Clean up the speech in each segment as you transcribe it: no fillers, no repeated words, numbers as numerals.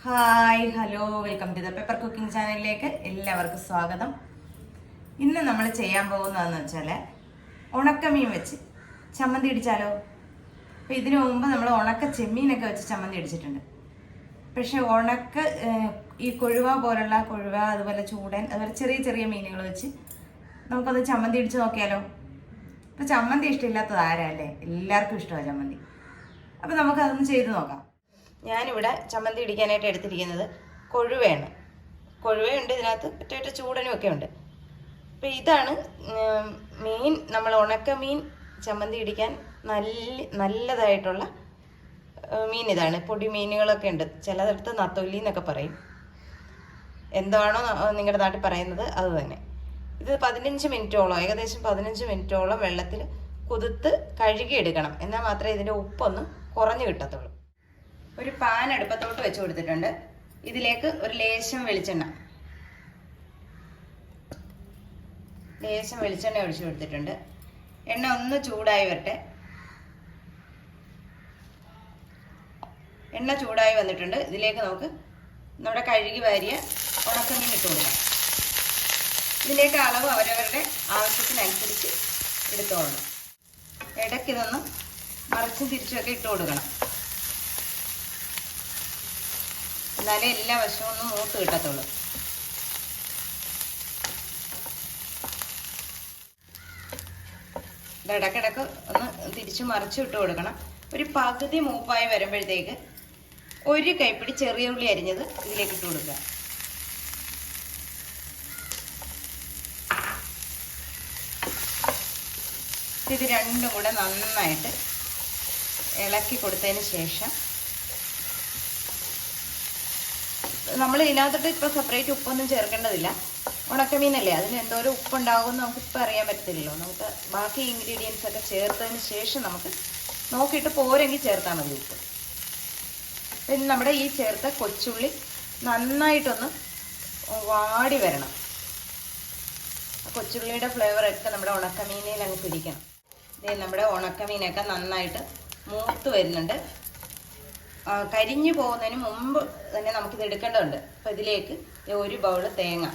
Hi hello welcome to the pepper cooking ചാനലിലേക്ക് എല്ലാവർക്കും സ്വാഗതം. ഇന്ന് നമ്മൾ ചെയ്യാൻ പോകുന്നതെന്ന് വെച്ചാൽ ഉണക്കമീൻ വെച്ച് ചമ്മന്തി ഇടിച്ചാലോ. അപ്പോൾ ഇതിനു മുമ്പ് നമ്മൾ ഉണക്ക ചെമ്മീനൊക്കെ വെച്ച് ചമ്മന്തി ഇടിച്ചിട്ടുണ്ട്. പക്ഷേ ഈ കൊഴുവ പോലുള്ള കൊഴുവ, അതുപോലെ ചൂടൻ, അതുപോലെ ചെറിയ ചെറിയ മീനുകൾ വെച്ച് നമുക്കത് ചമ്മന്തി ഇടിച്ച് നോക്കിയാലോ. അപ്പോൾ ചമ്മന്തി ഇഷ്ടമില്ലാത്തത് ആരല്ലേ? എല്ലാവർക്കും ഇഷ്ടമാണ് ചമ്മന്തി. അപ്പോൾ നമുക്കതൊന്ന് ചെയ്ത് നോക്കാം. ഞാനിവിടെ ചമ്മന്തി ഇടിക്കാനായിട്ട് എടുത്തിരിക്കുന്നത് കൊഴുവയാണ്. കൊഴുവയുണ്ട്, ഇതിനകത്ത് മറ്റേ ചൂടനും ഒക്കെ ഉണ്ട്. അപ്പോൾ ഇതാണ് മീൻ. നമ്മൾ ഉണക്ക മീൻ ചമ്മന്തി ഇടിക്കാൻ നല്ലതായിട്ടുള്ള മീൻ ഇതാണ്. പൊടി മീനുകളൊക്കെ ഉണ്ട്, ചിലയിടത്ത് നത്തൊല്ലി എന്നൊക്കെ പറയും. എന്താണോ നിങ്ങളുടെ നാട്ടിൽ പറയുന്നത് അത് തന്നെ. ഇത് 15 മിനിറ്റോളം, ഏകദേശം 15 മിനിറ്റോളം വെള്ളത്തിൽ കുതിർത്ത് കഴുകിയെടുക്കണം. എന്നാൽ മാത്രമേ ഇതിൻ്റെ ഉപ്പൊന്ന് കുറഞ്ഞു കിട്ടത്തുള്ളൂ. ഒരു പാൻ അടുപ്പത്തോട്ട് വെച്ച് കൊടുത്തിട്ടുണ്ട്. ഇതിലേക്ക് ഒരു ലേശം വെളിച്ചെണ്ണ ഒഴിച്ചു കൊടുത്തിട്ടുണ്ട്. എണ്ണ ഒന്ന് ചൂടായി വരട്ടെ. എണ്ണ ചൂടായി വന്നിട്ടുണ്ട്. ഇതിലേക്ക് നമുക്ക് നമ്മുടെ കഴുകി വാരിയ ഉണക്കമീൻ ഇട്ട് കൊടുക്കാം. ഇതിലേക്ക് അളവ് അവരവരുടെ ആവശ്യത്തിനനുസരിച്ച് എടുത്തോളണം. ഇടയ്ക്കിതൊന്ന് മറിച്ചും തിരിച്ചുമൊക്കെ ഇട്ട് കൊടുക്കണം. എന്നാലേ എല്ലാ വശവും ഒന്ന് മൂത്ത് കിട്ടത്തുള്ളൂ. ഇടയ്ക്കിടയ്ക്ക് ഒന്ന് തിരിച്ചു മറിച്ചു ഇട്ട് കൊടുക്കണം. ഒരു പകുതി മൂപ്പായി വരുമ്പോഴത്തേക്ക് ഒരു കൈപ്പിടി ചെറിയ ഉള്ളി അരിഞ്ഞത് ഇതിലേക്ക് ഇട്ട് കൊടുക്കുക. ഇത് രണ്ടും കൂടെ നന്നായിട്ട് ഇളക്കി കൊടുത്തതിന് ശേഷം നമ്മൾ ഇതിനകത്തോട്ട് ഇപ്പോൾ സെപ്പറേറ്റ് ഉപ്പൊന്നും ചേർക്കേണ്ടതില്ല. ഉണക്കമീനല്ലേ, അതിന് എന്തോരം ഉപ്പുണ്ടാകുമെന്ന് നമുക്കിപ്പോൾ അറിയാൻ പറ്റത്തില്ലല്ലോ. നമുക്ക് ബാക്കി ഇൻഗ്രീഡിയൻസ് ഒക്കെ ചേർത്തതിന് ശേഷം നമുക്ക് നോക്കിയിട്ട് പോരെങ്കിൽ ചേർത്താൽ മതി ഉപ്പ്. പിന്നെ നമ്മുടെ ഈ ചേർത്ത കൊച്ചുള്ളി നന്നായിട്ടൊന്ന് വാടി വരണം. കൊച്ചുള്ളിയുടെ ഫ്ലേവറൊക്കെ നമ്മുടെ ഉണക്കമീനിൽ അങ്ങ് പിടിക്കണം. ഇതേ നമ്മുടെ ഉണക്കമീനൊക്കെ നന്നായിട്ട് മൂത്ത് വരുന്നുണ്ട്. കരിഞ്ഞു പോകുന്നതിന് മുമ്പ് തന്നെ നമുക്കിത് എടുക്കേണ്ടതുണ്ട്. അപ്പോൾ ഇതിലേക്ക് ഒരു ബൗള് തേങ്ങ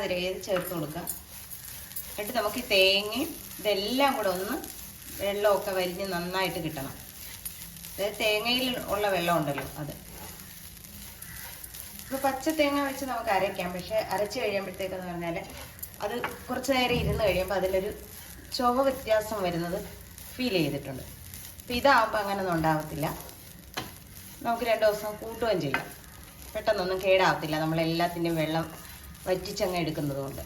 തിരകിയത് ചേർത്ത് കൊടുക്കുക. എന്നിട്ട് നമുക്ക് ഈ തേങ്ങയും ഇതെല്ലാം കൂടെ ഒന്ന് വെള്ളമൊക്കെ വലിഞ്ഞ് നന്നായിട്ട് കിട്ടണം. അതായത് തേങ്ങയിൽ ഉള്ള വെള്ളം ഉണ്ടല്ലോ അത്. ഇപ്പോൾ പച്ച തേങ്ങ വെച്ച് നമുക്ക് അരയ്ക്കാം. പക്ഷേ അരച്ച് കഴിയുമ്പോഴത്തേക്കെന്ന് പറഞ്ഞാൽ അത് കുറച്ച് നേരം ഇരുന്ന് കഴിയുമ്പോൾ അതിലൊരു ചുവ വ്യത്യാസം വരുന്നത് ഫീൽ ചെയ്തിട്ടുണ്ട്. അപ്പോൾ ഇതാകുമ്പോൾ അങ്ങനെയൊന്നും ഉണ്ടാകത്തില്ല. നമുക്ക് 2 ദിവസം കൂട്ടുകയും ചെയ്യാം. പെട്ടെന്നൊന്നും കേടാവത്തില്ല, നമ്മളെല്ലാത്തിൻ്റെയും വെള്ളം വറ്റിച്ചങ്ങ് എടുക്കുന്നത് കൊണ്ട്.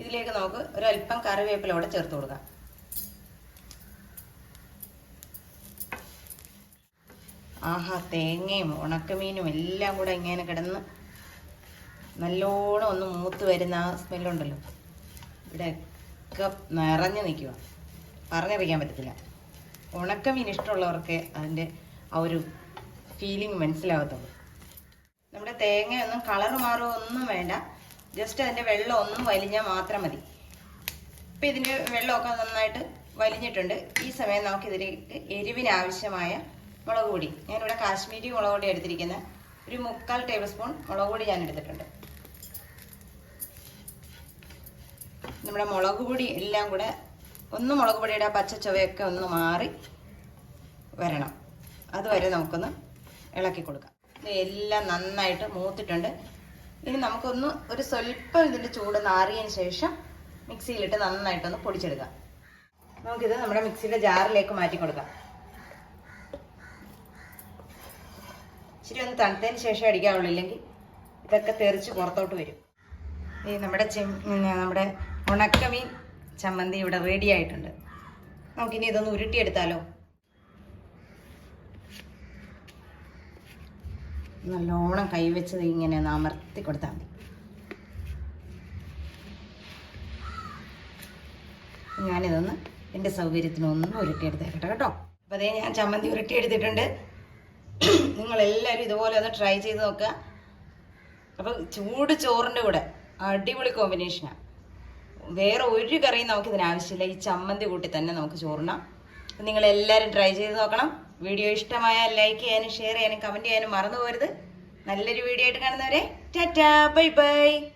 ഇതിലേക്ക് നമുക്ക് ഒരല്പം കറിവേപ്പില കൂടെ ചേർത്ത് കൊടുക്കാം. ആഹാ, തേങ്ങയും ഉണക്കമീനും എല്ലാം കൂടെ ഇങ്ങനെ കിടന്ന് നല്ലോണം ഒന്ന് മൂത്ത് വരുന്ന ആ സ്മെല്ലുണ്ടല്ലോ, ഇവിടെയൊക്കെ നിറഞ്ഞു നിൽക്കുക. പറഞ്ഞറിയിക്കാൻ പറ്റത്തില്ല. ഉണക്കമീൻ ഇഷ്ടമുള്ളവർക്ക് അതിൻ്റെ ആ ഒരു ഫീലിംഗ് മനസ്സിലാകത്തുള്ളൂ. നമ്മുടെ തേങ്ങയൊന്നും കളർ മാറുകയൊന്നും വേണ്ട, ജസ്റ്റ് അതിൻ്റെ വെള്ളം ഒന്നും വലിഞ്ഞാൽ മാത്രം മതി. ഇപ്പം ഇതിൻ്റെ വെള്ളമൊക്കെ നന്നായിട്ട് വലിഞ്ഞിട്ടുണ്ട്. ഈ സമയം നമുക്കിതിലേക്ക് എരിവിനാവശ്യമായ മുളക് പൊടി, ഞാനിവിടെ കാശ്മീരി മുളക് പൊടി എടുത്തിരിക്കുന്നത്. ഒരു 3/4 ടേബിൾ സ്പൂൺ മുളക് പൊടി ഞാൻ എടുത്തിട്ടുണ്ട്. നമ്മുടെ മുളക് പൊടി എല്ലാം കൂടെ ഒന്ന് മുളക് പൊടിയുടെ പച്ച ചുവയൊക്കെ ഒന്ന് മാറി വരണം. അതുവരെ നമുക്കൊന്ന് ഇളക്കി കൊടുക്കാം. ഇതെല്ലാം നന്നായിട്ട് മൂത്തിട്ടുണ്ട്. ഇനി നമുക്കൊന്ന് ഒരു സ്വല്പം ഇതിൻ്റെ ചൂട് നാറിയതിന് ശേഷം മിക്സിയിലിട്ട് നന്നായിട്ടൊന്ന് പൊടിച്ചെടുക്കാം. നമുക്കിത് നമ്മുടെ മിക്സിയുടെ ജാറിലേക്ക് മാറ്റി കൊടുക്കാം. ഇച്ചിരി ഒന്ന് തണുത്തതിന് ശേഷം അടിക്കാവുള്ളൂ, ഇല്ലെങ്കിൽ ഇതൊക്കെ തെറിച്ച് പുറത്തോട്ട് വരും. ഈ നമ്മുടെ ഉണക്കമീൻ ചമ്മന്തി ഇവിടെ റെഡി ആയിട്ടുണ്ട്. നമുക്കിനി ഇതൊന്ന് ഉരുട്ടിയെടുത്താലോ. നല്ലോണം കൈവച്ചത് ഇങ്ങനെ ഒന്ന് അമർത്തി കൊടുത്താൽ മതി. ഞാനിതൊന്ന് എൻ്റെ സൗകര്യത്തിനൊന്ന് ഉരുട്ടിയെടുത്തേക്കട്ടെ കേട്ടോ. അപ്പോൾ അതേ ഞാൻ ചമ്മന്തി ഉരുട്ടിയെടുത്തിട്ടുണ്ട്. നിങ്ങളെല്ലാവരും ഇതുപോലെ ഒന്ന് ട്രൈ ചെയ്ത് നോക്കുക. അപ്പോൾ ചൂട് ചോറിൻ്റെ കൂടെ അടിപൊളി കോമ്പിനേഷനാണ്. വേറെ ഒരു കറിയും നമുക്കിതിന് ആവശ്യമില്ല. ഈ ചമ്മന്തി കൂട്ടി തന്നെ നമുക്ക് ചോറിനാം. നിങ്ങൾ എല്ലാവരും ട്രൈ ചെയ്ത് നോക്കണം. വീഡിയോ ഇഷ്ടമായാൽ ലൈക്ക് ചെയ്യാനും ഷെയർ ചെയ്യാനും കമൻറ്റ് ചെയ്യാനും മറന്നു പോകരുത്. നല്ലൊരു വീഡിയോ ആയിട്ട് കാണുന്നവരെ ടാറ്റാ ബൈ ബൈ.